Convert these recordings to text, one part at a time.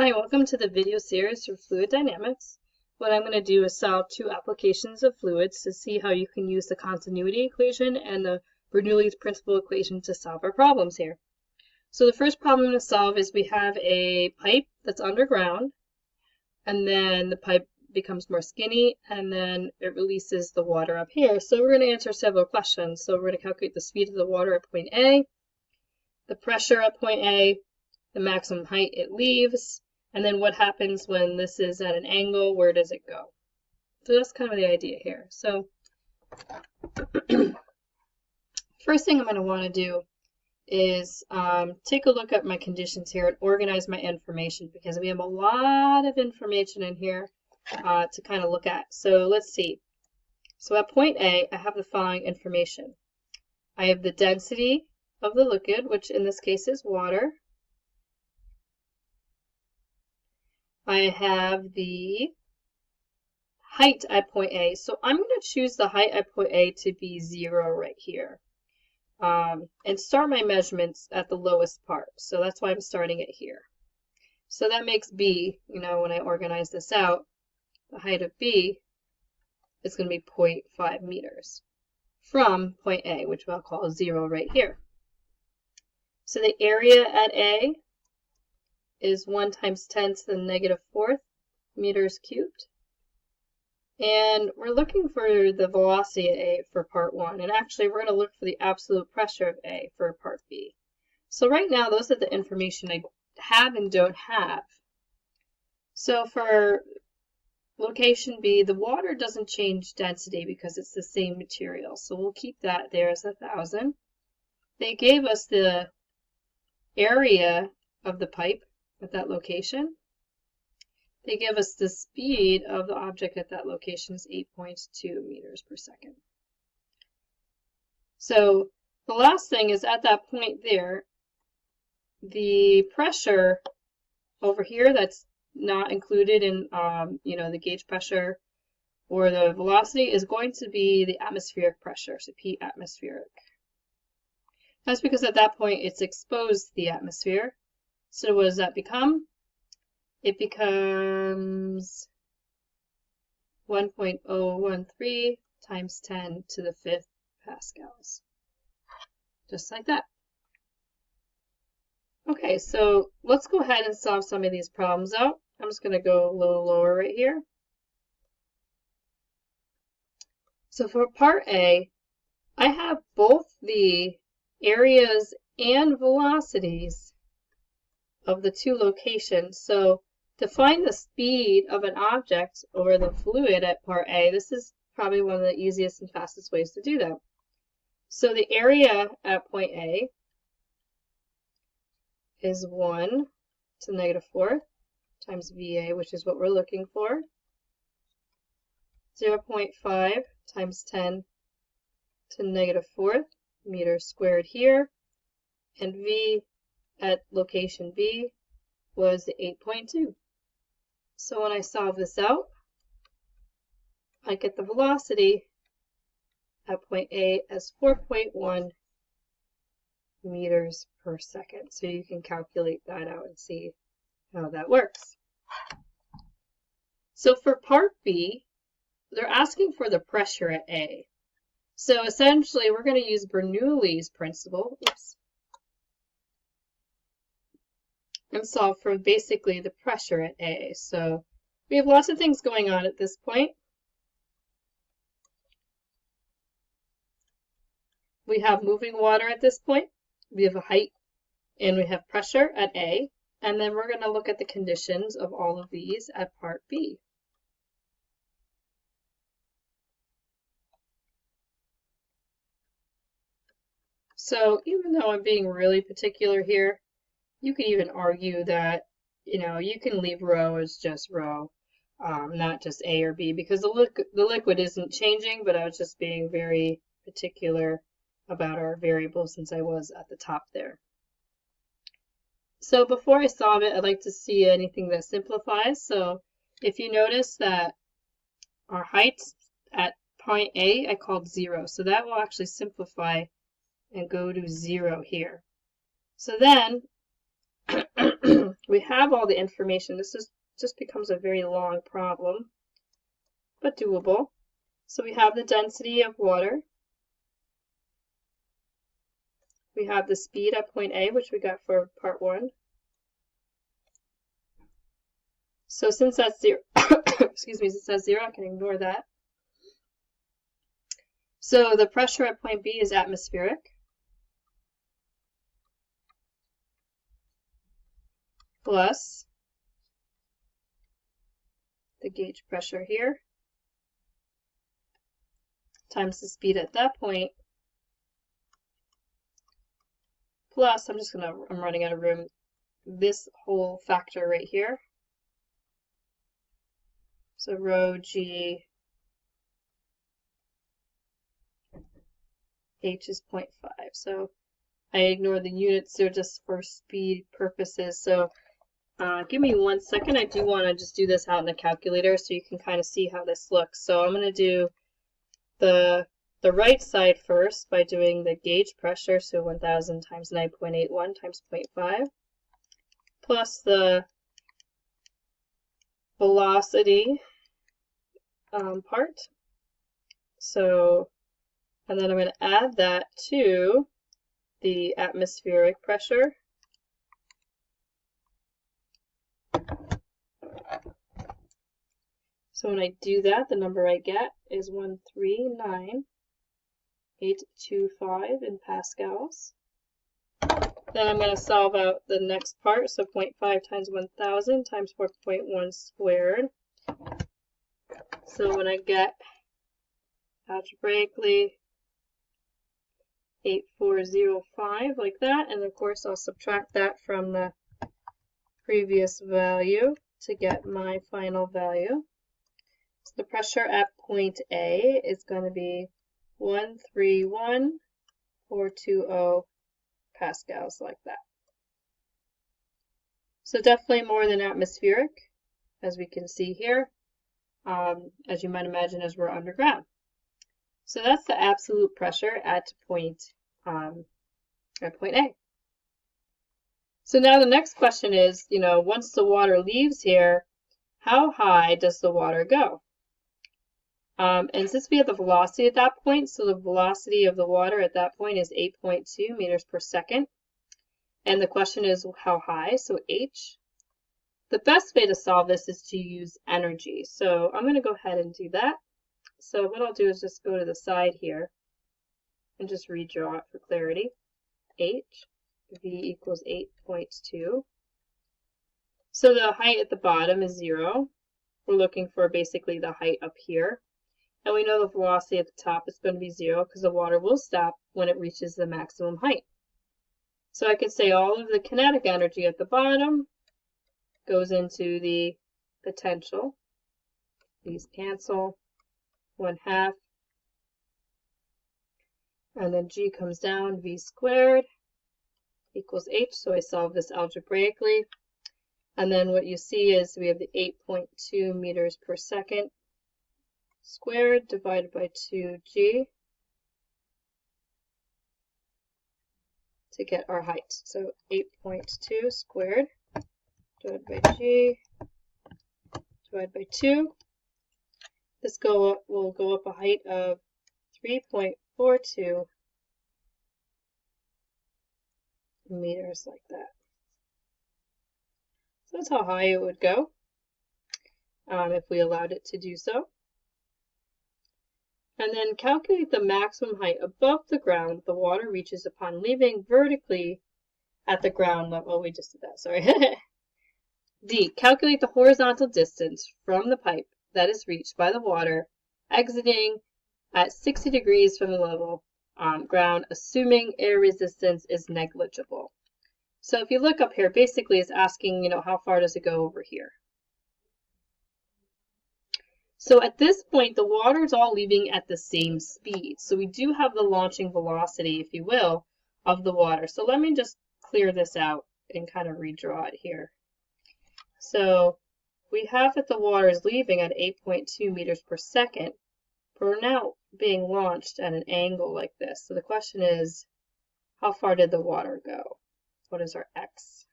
Hi, welcome to the video series for fluid dynamics. What I'm going to do is solve two applications of fluids to see how you can use the continuity equation and the Bernoulli's principal equation to solve our problems here. So the first problem I'm going to solve is we have a pipe that's underground, and then the pipe becomes more skinny, and then it releases the water up here. So we're going to answer several questions. So we're going to calculate the speed of the water at point A, the pressure at point A, the maximum height it leaves, and then what happens when this is at an angle, where does it go? So that's kind of the idea here. So first thing I'm going to want to do is take a look at my conditions here and organize my information, because we have a lot of information in here to kind of look at. So let's see. So at point A, I have the following information. I have the density of the liquid, which in this case is water. I have the height at point A. So I'm going to choose the height at point A to be 0 right here. And start my measurements at the lowest part. So that's why I'm starting it here. So that makes B, when I organize this out, the height of B is going to be 0.5 meters from point A, which I'll call 0 right here. So the area at A is 1 times 10 to the negative 4th meters cubed. And we're looking for the velocity at A for part 1. And actually, we're going to look for the absolute pressure of A for part B. So right now, those are the information I have and don't have. So for location B, the water doesn't change density because it's the same material. So we'll keep that there as 1,000. They gave us the area of the pipe at that location. They give us the speed of the object at that location is 8.2 meters per second. So the last thing is at that point there, the pressure over here that's not included in the gauge pressure or the velocity is going to be the atmospheric pressure, so P atmospheric. That's because at that point it's exposed to the atmosphere. So what does that become? It becomes 1.013 times 10 to the 5th pascals. Just like that. Okay, so let's go ahead and solve some of these problems out. I'm just going to go a little lower right here. So for part A, I have both the areas and velocities of the two locations. So to find the speed of an object or the fluid at part A, this is probably one of the easiest and fastest ways to do that. So the area at point A is 1 to the negative 4th times VA, which is what we're looking for. 0.5 times 10 to the negative 4th meters squared here. And V at location B was the 8.2. So when I solve this out, I get the velocity at point A as 4.1 meters per second. So you can calculate that out and see how that works. So for part B, they're asking for the pressure at A. So essentially, we're going to use Bernoulli's principle. And solve for basically the pressure at A. So we have lots of things going on at this point. We have moving water at this point. We have a height and we have pressure at A. And then we're going to look at the conditions of all of these at part B. So even though I'm being really particular here, you could even argue that, you can leave rho as just rho, not just A or B, because the liquid isn't changing, but I was just being very particular about our variables since I was at the top there. So before I solve it, I'd like to see anything that simplifies. So if you notice that our height at point A, I called 0. So that will actually simplify and go to 0 here. So then we have all the information. This just becomes a very long problem, but doable. So we have the density of water. We have the speed at point A, which we got for part 1. So since that's 0, excuse me, since that's 0, I can ignore that. So the pressure at point B is atmospheric. Plus the gauge pressure here times the speed at that point, plus I'm running out of room, this whole factor right here. So rho g h is 0.5. So I ignore the units, they're just for speed purposes. So give me 1 second. I do want to just do this out in the calculator so you can kind of see how this looks. So I'm going to do the right side first by doing the gauge pressure, so 1000 times 9.81 times 0.5, plus the velocity part. So, and then I'm going to add that to the atmospheric pressure. So when I do that, the number I get is 139.825 in pascals. Then I'm going to solve out the next part, so 0.5 times 1000 times 4.1 squared. So when I get algebraically 8405 like that, and of course I'll subtract that from the previous value to get my final value. So the pressure at point A is going to be 131,420 pascals like that. So definitely more than atmospheric, as we can see here, as you might imagine as we're underground. So that's the absolute pressure at point A. So now the next question is, once the water leaves here, how high does the water go? And since we have the velocity at that point, so the velocity of the water at that point is 8.2 meters per second. And the question is how high, so h. The best way to solve this is to use energy. So I'm going to go ahead and do that. So what I'll do is just go to the side here and just redraw it for clarity. H, V equals 8.2. So the height at the bottom is 0. We're looking for basically the height up here. And we know the velocity at the top is going to be 0 because the water will stop when it reaches the maximum height. So I could say all of the kinetic energy at the bottom goes into the potential. These cancel. 1/2. And then G comes down, V squared equals H. So I solve this algebraically. And then what you see is we have the 8.2 meters per second squared divided by 2G to get our height. So 8.2 squared divided by G divided by 2. This will go up a height of 3.42 meters like that. So that's how high it would go if we allowed it to do so. And then calculate the maximum height above the ground the water reaches upon leaving vertically at the ground level. Oh, we just did that, sorry. D. Calculate the horizontal distance from the pipe that is reached by the water exiting at 60 degrees from the level ground, assuming air resistance is negligible. So if you look up here, basically it's asking, how far does it go over here? So at this point, the water is all leaving at the same speed. So we do have the launching velocity, if you will, of the water. So let me just clear this out and kind of redraw it here. So we have that the water is leaving at 8.2 meters per second, but we're now being launched at an angle like this. So the question is, how far did the water go? What is our x?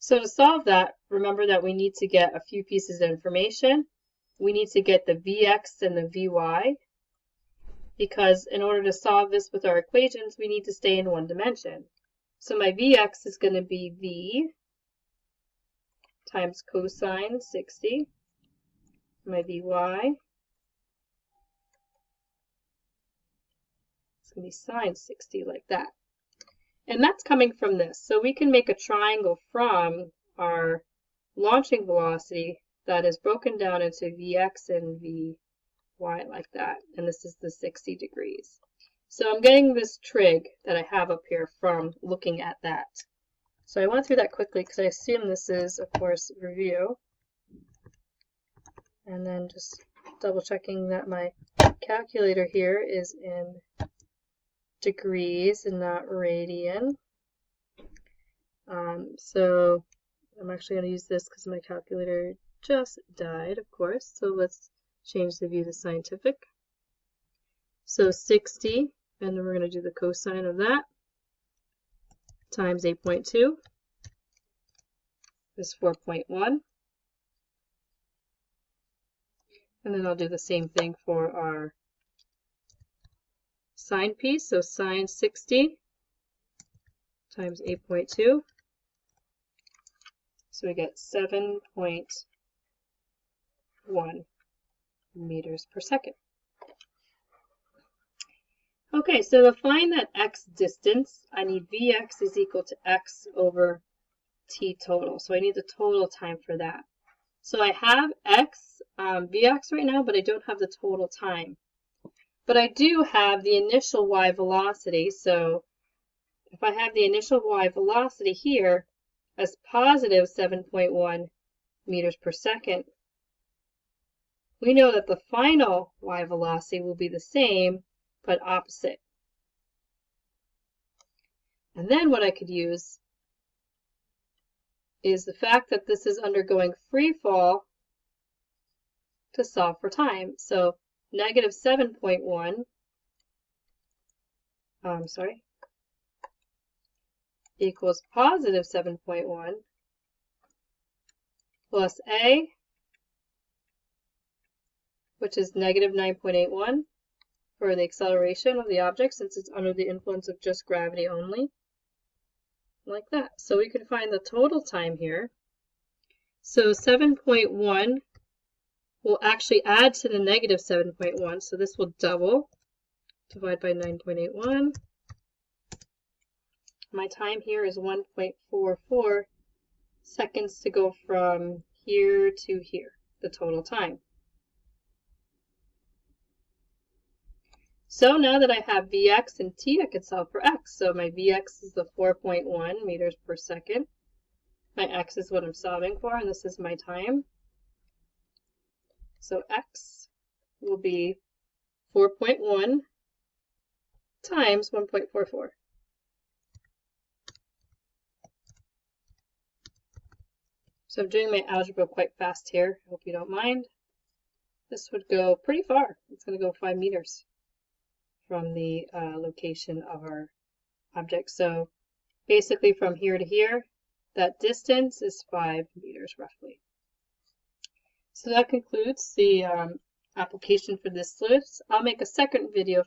So to solve that, remember that we need to get a few pieces of information. We need to get the Vx and the Vy, because in order to solve this with our equations, we need to stay in one dimension. So my Vx is going to be V times cosine 60. My Vy is going to be sine 60, like that. And that's coming from this. So we can make a triangle from our launching velocity that is broken down into Vx and Vy like that. And this is the 60 degrees. So I'm getting this trig that I have up here from looking at that. So I went through that quickly because I assume this is, of course, review. And then just double checking that my calculator here is in degrees and not radian. So I'm actually going to use this because my calculator just died, of course. So let's change the view to scientific. So 60, and then we're going to do the cosine of that, times 8.2 is 4.1. And then I'll do the same thing for our sine piece. So sine 60 times 8.2. So we get 7.1 meters per second. Okay, so to find that x distance, I need Vx is equal to x over t total. So I need the total time for that. So I have x, Vx right now, but I don't have the total time. But I do have the initial y velocity. So if I have the initial y velocity here as positive 7.1 meters per second, we know that the final y velocity will be the same, but opposite. And then what I could use is the fact that this is undergoing free fall to solve for time. So negative 7.1, equals positive 7.1 plus a, which is negative 9.81 for the acceleration of the object since it's under the influence of just gravity only, like that. So we can find the total time here. So 7.1 will actually add to the negative 7.1, so this will double, divide by 9.81. My time here is 1.44 seconds to go from here to here, the total time. So now that I have Vx and t, I can solve for x. So my Vx is the 4.1 meters per second. My x is what I'm solving for, and this is my time. So x will be 4.1 times 1.44. So I'm doing my algebra quite fast here. I hope you don't mind. This would go pretty far. It's going to go 5 meters from the location of our object. So basically from here to here, that distance is 5 meters roughly. So that concludes the application for this list. I'll make a second video